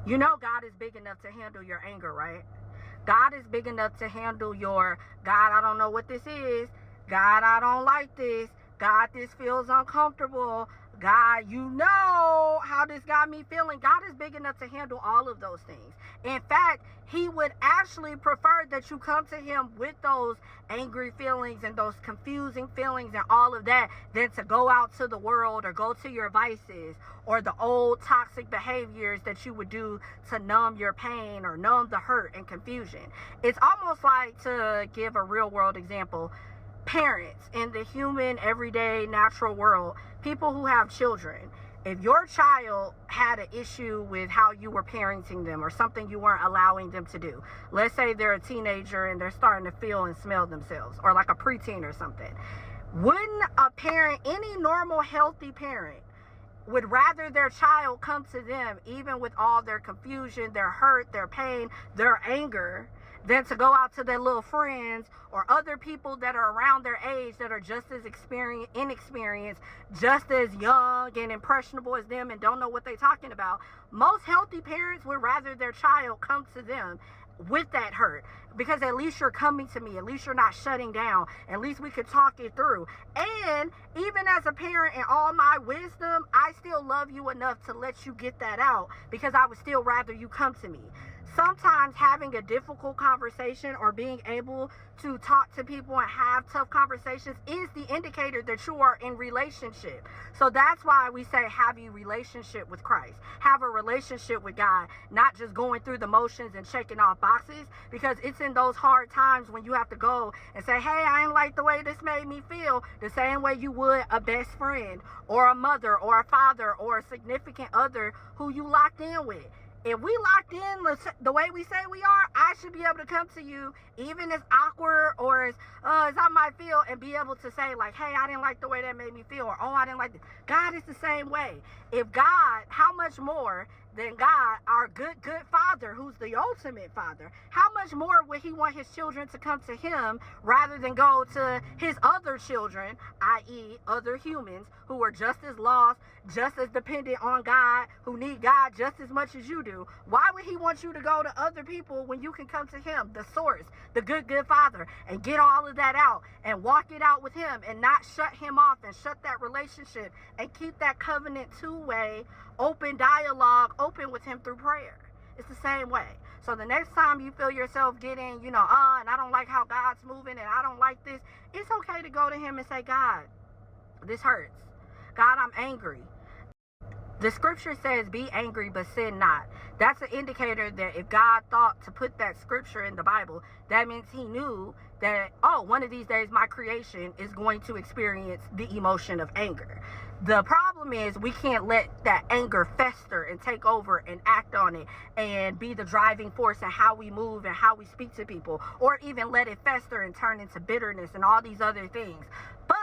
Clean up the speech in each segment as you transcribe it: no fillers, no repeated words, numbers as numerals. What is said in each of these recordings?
You know God is big enough to handle your anger, right? God is big enough to handle your, God, I don't know what this is. God, I don't like this. God, this feels uncomfortable. God, you know how this got me feeling. God is big enough to handle all of those things. In fact, he would actually prefer that you come to him with those angry feelings and those confusing feelings and all of that than to go out to the world or go to your vices or the old toxic behaviors that you would do to numb your pain or numb the hurt and confusion. It's almost like, to give a real world example, parents in the human, everyday, natural world, people who have children. If your child had an issue with how you were parenting them or something you weren't allowing them to do, let's say they're a teenager and they're starting to feel and smell themselves, or like a preteen or something, wouldn't a parent, any normal, healthy parent, would rather their child come to them, even with all their confusion, their hurt, their pain, their anger, than to go out to their little friends or other people that are around their age that are just as inexperienced, just as young and impressionable as them and don't know what they're talking about. Most healthy parents would rather their child come to them with that hurt, because at least you're coming to me, at least you're not shutting down, at least we could talk it through. And even as a parent, in all my wisdom, I still love you enough to let you get that out, because I would still rather you come to me. Sometimes having a difficult conversation or being able to talk to people and have tough conversations is the indicator that you are in relationship. So that's why we say have a relationship with Christ. Have a relationship with God, not just going through the motions and checking off boxes, because it's in those hard times when you have to go and say, hey, I ain't like the way this made me feel, the same way you would a best friend or a mother or a father or a significant other who you locked in with. If we locked in the way we say we are, I should be able to come to you, even as awkward or as I might feel, and be able to say, like, hey, I didn't like the way that made me feel, or, oh, I didn't like this. God is the same way. If God, how much more than God, our good Father, who's the ultimate Father, how much more would he want his children to come to him rather than go to his other children, i.e. other humans who are just as lost, just as dependent on God, who need God just as much as you do? Why would he want you to go to other people when you can come to him, the source, the good Father, and get all of that out and walk it out with him and not shut him off and shut that relationship and keep that covenant two-way, open dialogue open with him through prayer? It's the same way. So the next time you feel yourself getting, and I don't like how God's moving and I don't like this, it's okay to go to him and say, God, this hurts. God, I'm angry. The scripture says, be angry, but sin not. That's an indicator that if God thought to put that scripture in the Bible, that means he knew that, oh, one of these days my creation is going to experience the emotion of anger. The problem is we can't let that anger fester and take over and act on it and be the driving force in how we move and how we speak to people, or even let it fester and turn into bitterness and all these other things. But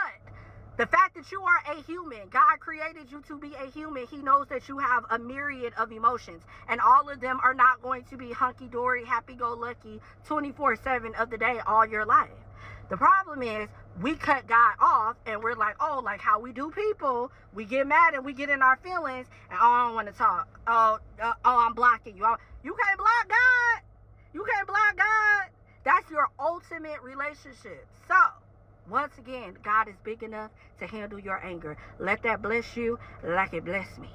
the fact that you are a human, God created you to be a human. He knows that you have a myriad of emotions, and all of them are not going to be hunky-dory, happy-go-lucky 24/7 of the day all your life. The problem is we cut God off and we're like, oh, like how we do people. We get mad and we get in our feelings and, oh, I don't want to talk. Oh, I'm blocking you. You can't block God. You can't block God. That's your ultimate relationship. So, once again, God is big enough to handle your anger. Let that bless you like it blessed me.